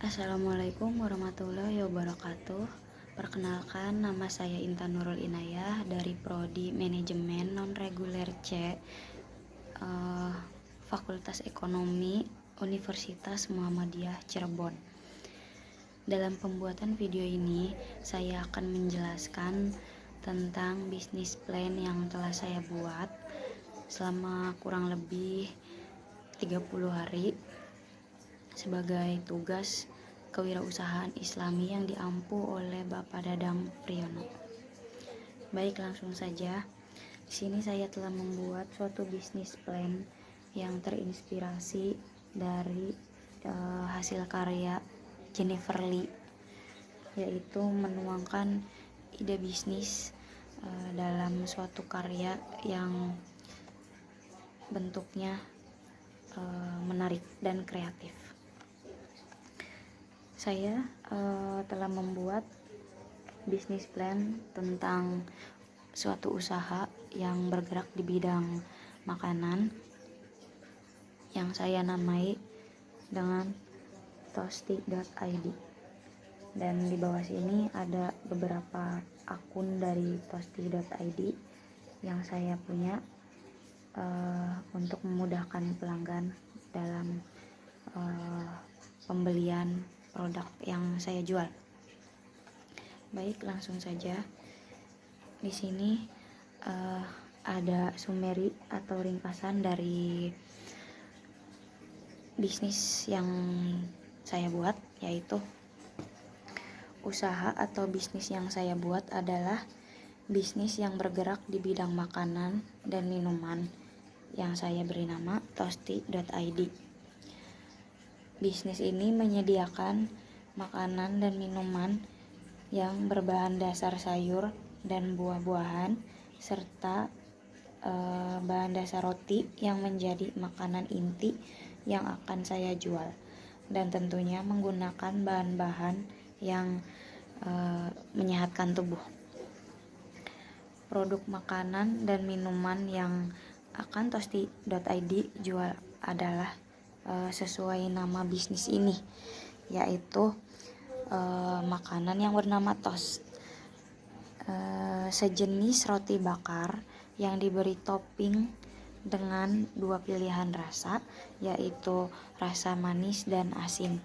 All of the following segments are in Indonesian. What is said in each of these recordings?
Assalamualaikum warahmatullahi wabarakatuh. Perkenalkan, nama saya Intan Nurul Inayah dari Prodi Manajemen Non-Reguler C, Fakultas Ekonomi Universitas Muhammadiyah Cirebon. Dalam pembuatan video ini, saya akan menjelaskan tentang bisnis plan yang telah saya buat selama kurang lebih 30 hari sebagai tugas kewirausahaan Islami yang diampu oleh Bapak Dadang Priyono. Baik, langsung saja. Di sini saya telah membuat suatu bisnis plan yang terinspirasi dari hasil karya Jennifer Lee, yaitu menuangkan ide bisnis dalam suatu karya yang bentuknya menarik dan kreatif. Saya telah membuat bisnis plan tentang suatu usaha yang bergerak di bidang makanan yang saya namai dengan tosti.id, dan di bawah sini ada beberapa akun dari tosti.id yang saya punya untuk memudahkan pelanggan dalam pembelian produk yang saya jual. Baik, langsung saja. Di sini ada summary atau ringkasan dari bisnis yang saya buat, yaitu usaha atau bisnis yang saya buat adalah bisnis yang bergerak di bidang makanan dan minuman yang saya beri nama tosti.id. Bisnis ini menyediakan makanan dan minuman yang berbahan dasar sayur dan buah-buahan serta bahan dasar roti yang menjadi makanan inti yang akan saya jual, dan tentunya menggunakan bahan-bahan yang menyehatkan tubuh. Produk makanan dan minuman yang akan tosti.id jual adalah sesuai nama bisnis ini, yaitu makanan yang bernama toast, sejenis roti bakar yang diberi topping dengan dua pilihan rasa, yaitu rasa manis dan asin,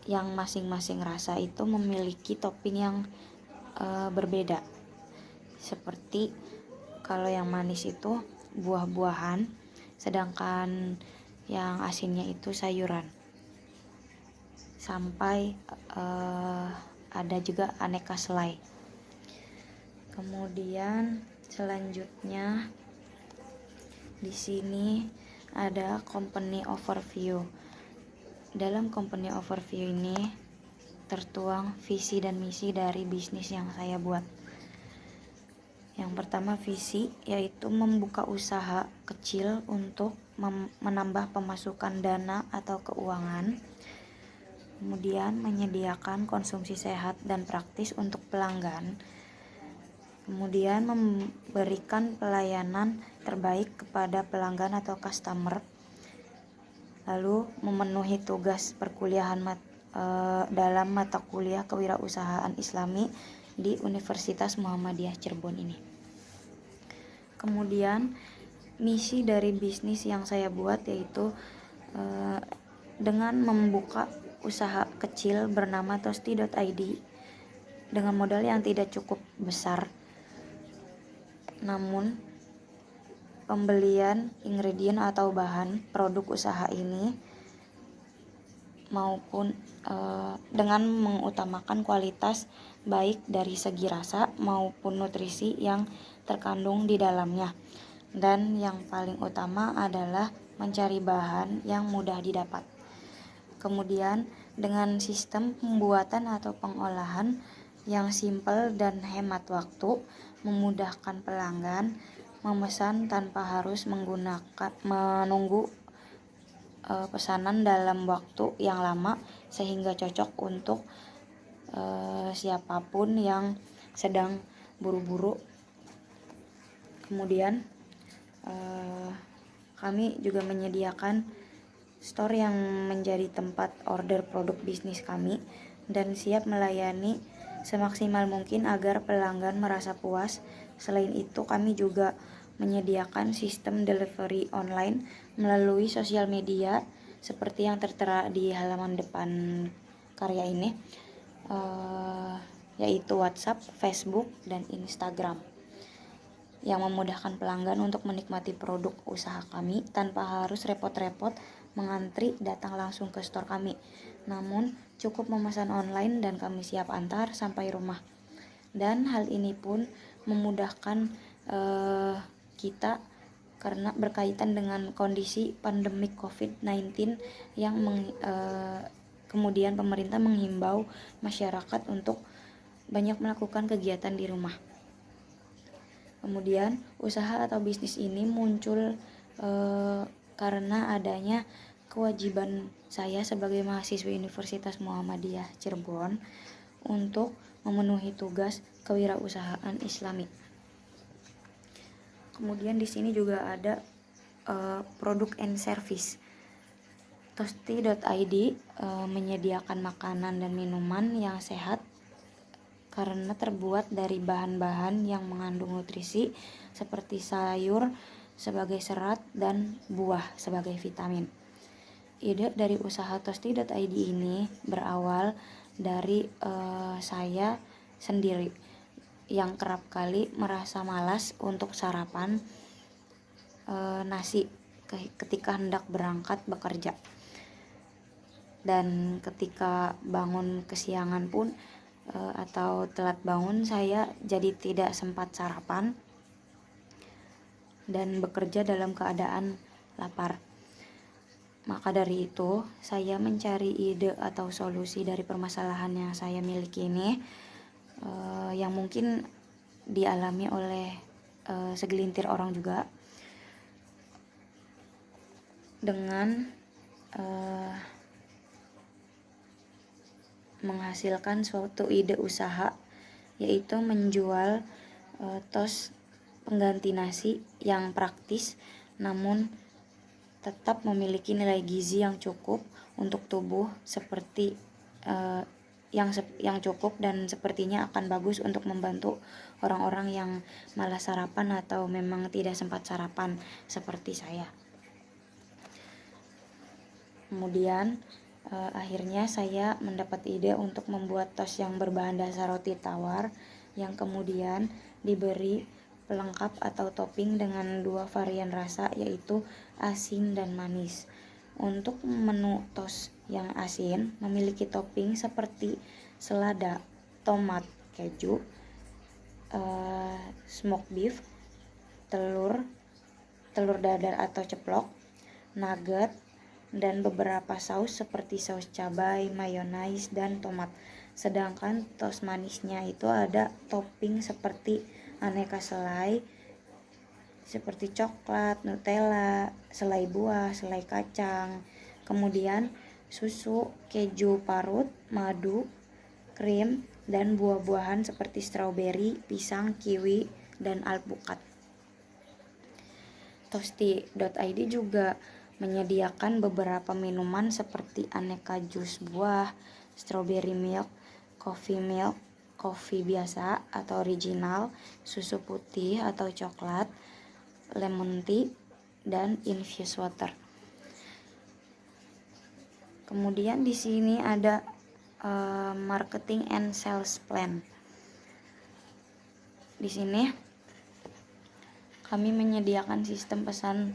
yang masing-masing rasa itu memiliki topping yang berbeda. Seperti kalau yang manis itu buah-buahan, sedangkan yang asinnya itu sayuran. Sampai ada juga aneka selai. Kemudian selanjutnya di sini ada company overview. Dalam company overview ini tertuang visi dan misi dari bisnis yang saya buat. Yang pertama, visi, yaitu membuka usaha kecil untuk menambah pemasukan dana atau keuangan. Kemudian menyediakan konsumsi sehat dan praktis untuk pelanggan. Kemudian memberikan pelayanan terbaik kepada pelanggan atau customer. Lalu memenuhi tugas perkuliahan dalam mata kuliah kewirausahaan Islami di Universitas Muhammadiyah Cirebon ini. Kemudian misi dari bisnis yang saya buat yaitu dengan membuka usaha kecil bernama tosti.id dengan modal yang tidak cukup besar, namun pembelian ingredient atau bahan produk usaha ini maupun dengan mengutamakan kualitas baik dari segi rasa maupun nutrisi yang terkandung di dalamnya, dan yang paling utama adalah mencari bahan yang mudah didapat. Kemudian dengan sistem pembuatan atau pengolahan yang simpel dan hemat waktu, memudahkan pelanggan memesan tanpa harus menunggu pesanan dalam waktu yang lama, sehingga cocok untuk siapapun yang sedang buru-buru. Kemudian kami juga menyediakan store yang menjadi tempat order produk bisnis kami dan siap melayani semaksimal mungkin agar pelanggan merasa puas. Selain itu, kami juga menyediakan sistem delivery online melalui sosial media seperti yang tertera di halaman depan karya ini, yaitu WhatsApp, Facebook, dan Instagram, yang memudahkan pelanggan untuk menikmati produk usaha kami tanpa harus repot-repot mengantri datang langsung ke store kami. Namun, cukup memesan online dan kami siap antar sampai rumah. Dan hal ini pun memudahkan kita karena berkaitan dengan kondisi pandemi COVID-19 yang kemudian pemerintah menghimbau masyarakat untuk banyak melakukan kegiatan di rumah. Kemudian usaha atau bisnis ini muncul karena adanya kewajiban saya sebagai mahasiswa Universitas Muhammadiyah Cirebon untuk memenuhi tugas kewirausahaan Islami. Kemudian di sini juga ada produk and service. Tosti.id menyediakan makanan dan minuman yang sehat karena terbuat dari bahan-bahan yang mengandung nutrisi seperti sayur sebagai serat dan buah sebagai vitamin. Ide dari usaha Tosti.id ini berawal dari saya sendiri yang kerap kali merasa malas untuk sarapan nasi ketika hendak berangkat bekerja. Dan ketika bangun kesiangan pun atau telat bangun, saya jadi tidak sempat sarapan dan bekerja dalam keadaan lapar. Maka dari itu, saya mencari ide atau solusi dari permasalahan yang saya miliki ini, yang mungkin dialami oleh segelintir orang juga, dengan menghasilkan suatu ide usaha, yaitu menjual tos pengganti nasi yang praktis namun tetap memiliki nilai gizi yang cukup untuk tubuh, seperti yang cukup dan sepertinya akan bagus untuk membantu orang-orang yang malas sarapan atau memang tidak sempat sarapan seperti saya. Kemudian akhirnya saya mendapat ide untuk membuat tos yang berbahan dasar roti tawar yang kemudian diberi pelengkap atau topping dengan 2 varian rasa, yaitu asin dan manis. Untuk menu tos yang asin memiliki topping seperti selada, tomat, keju, smoked beef, telur dadar atau ceplok, nugget, dan beberapa saus seperti saus cabai, mayonaise, dan tomat. Sedangkan tos manisnya itu ada topping seperti aneka selai seperti coklat, Nutella, selai buah, selai kacang, kemudian susu, keju parut, madu, krim, dan buah-buahan seperti stroberi, pisang, kiwi, dan alpukat. Tosti.id juga menyediakan beberapa minuman seperti aneka jus buah, strawberry milk, coffee biasa atau original, susu putih atau coklat, lemon tea, dan infused water. Kemudian di sini ada marketing and sales plan. Di sini kami menyediakan sistem pesan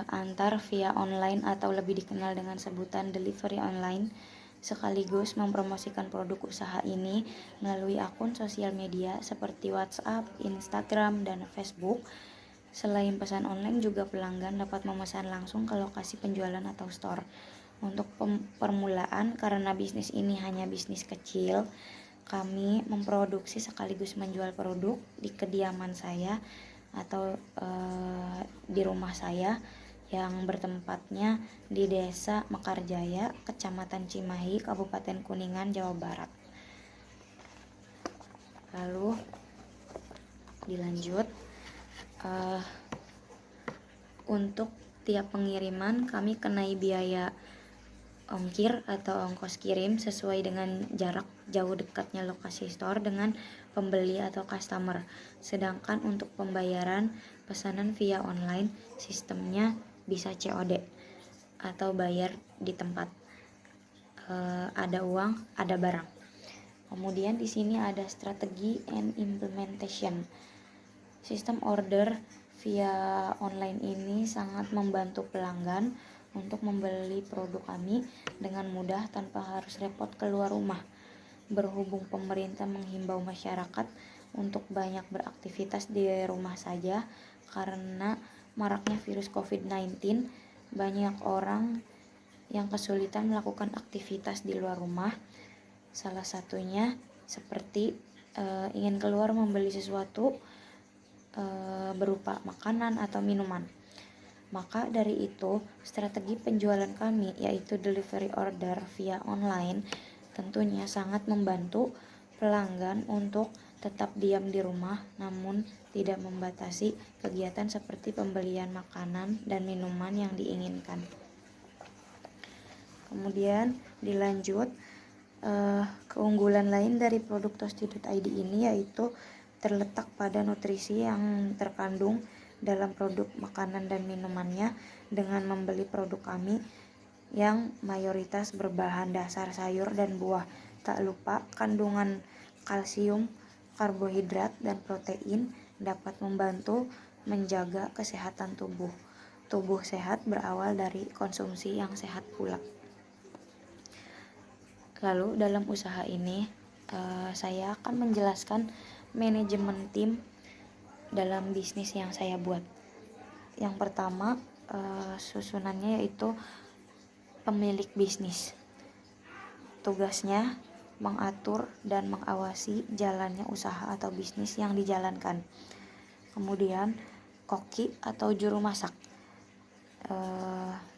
antar via online atau lebih dikenal dengan sebutan delivery online, sekaligus mempromosikan produk usaha ini melalui akun sosial media seperti WhatsApp, Instagram, dan Facebook. Selain pesan online, juga pelanggan dapat memesan langsung ke lokasi penjualan atau store. Untuk permulaan, karena bisnis ini hanya bisnis kecil, kami memproduksi sekaligus menjual produk di kediaman saya atau di rumah saya yang bertempatnya di Desa Mekarjaya, Kecamatan Cimahi, Kabupaten Kuningan, Jawa Barat. Lalu dilanjut, untuk setiap pengiriman kami kenai biaya ongkir atau ongkos kirim sesuai dengan jarak jauh dekatnya lokasi store dengan pembeli atau customer. Sedangkan untuk pembayaran pesanan via online, sistemnya bisa COD atau bayar di tempat. Ada uang, ada barang. Kemudian di sini ada strategi and implementation. Sistem order via online ini sangat membantu pelanggan untuk membeli produk kami dengan mudah tanpa harus repot keluar rumah. Berhubung pemerintah menghimbau masyarakat untuk banyak beraktivitas di rumah saja karena maraknya virus COVID-19, banyak orang yang kesulitan melakukan aktivitas di luar rumah. Salah satunya seperti ingin keluar membeli sesuatu berupa makanan atau minuman. Maka dari itu, strategi penjualan kami yaitu delivery order via online tentunya sangat membantu pelanggan untuk tetap diam di rumah namun tidak membatasi kegiatan seperti pembelian makanan dan minuman yang diinginkan. Kemudian dilanjut, keunggulan lain dari produk Toasty.id ini yaitu terletak pada nutrisi yang terkandung dalam produk makanan dan minumannya. Dengan membeli produk kami yang mayoritas berbahan dasar sayur dan buah, tak lupa kandungan kalsium, karbohidrat, dan protein dapat membantu menjaga kesehatan tubuh. Tubuh sehat berawal dari konsumsi yang sehat pula. Lalu dalam usaha ini saya akan menjelaskan manajemen tim dalam bisnis yang saya buat. Yang pertama, susunannya yaitu pemilik bisnis. Tugasnya mengatur dan mengawasi jalannya usaha atau bisnis yang dijalankan. Kemudian koki atau juru masak.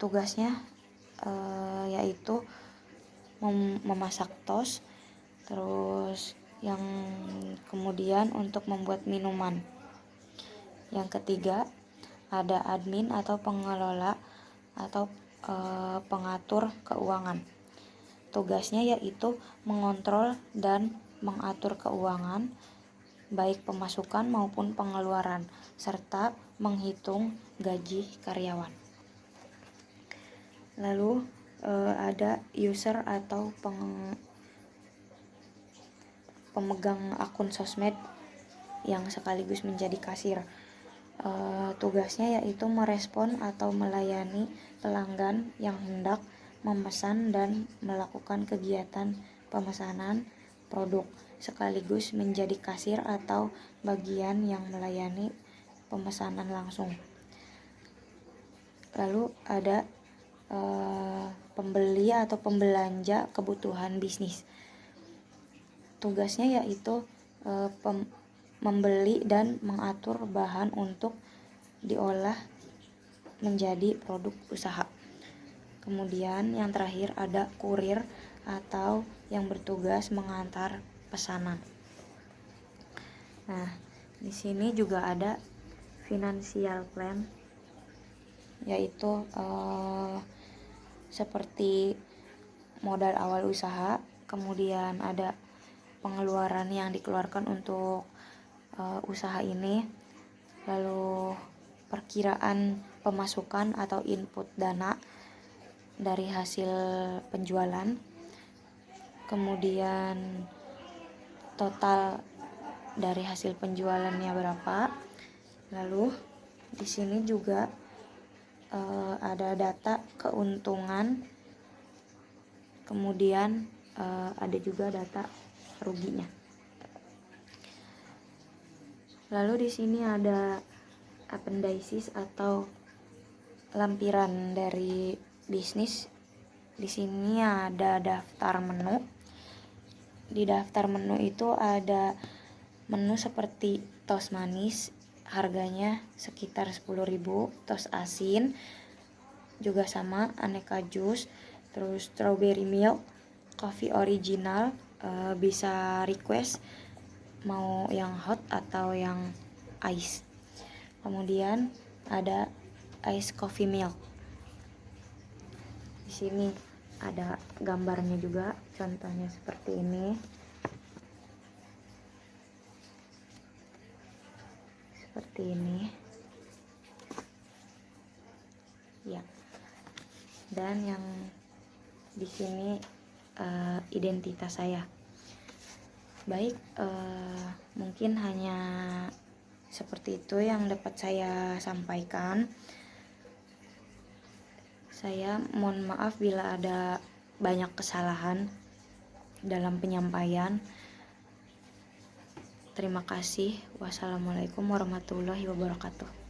Tugasnya yaitu memasak tos, terus yang kemudian untuk membuat minuman. Yang ketiga, ada admin atau pengelola atau pengatur keuangan. Tugasnya yaitu mengontrol dan mengatur keuangan, baik pemasukan maupun pengeluaran, serta menghitung gaji karyawan. Lalu ada user atau pemegang akun sosmed yang sekaligus menjadi kasir. Tugasnya yaitu merespon atau melayani pelanggan yang hendak memesan dan melakukan kegiatan pemesanan produk, sekaligus menjadi kasir atau bagian yang melayani pemesanan langsung. Lalu ada pembeli atau pembelanja kebutuhan bisnis. Tugasnya yaitu membeli dan mengatur bahan untuk diolah menjadi produk usaha. Kemudian yang terakhir ada kurir atau yang bertugas mengantar pesanan. Nah, di sini juga ada financial plan, yaitu seperti modal awal usaha, kemudian ada pengeluaran yang dikeluarkan untuk usaha ini, lalu perkiraan pemasukan atau input dana dari hasil penjualan, kemudian total dari hasil penjualannya berapa. Lalu di sini juga ada data keuntungan, kemudian ada juga data ruginya. Lalu di sini ada appendices atau lampiran dari bisnis. Di sini ada daftar menu. Di daftar menu itu ada menu seperti tos manis, harganya sekitar 10.000, tos asin juga sama, aneka jus, terus strawberry milk, coffee original, bisa request mau yang hot atau yang ice. Kemudian ada ice coffee milk. Di sini ada gambarnya juga, contohnya seperti ini. Seperti ini. Ya. Dan yang di sini identitas saya. Baik, mungkin hanya seperti itu yang dapat saya sampaikan. Saya mohon maaf bila ada banyak kesalahan dalam penyampaian. Terima kasih. Wassalamualaikum warahmatullahi wabarakatuh.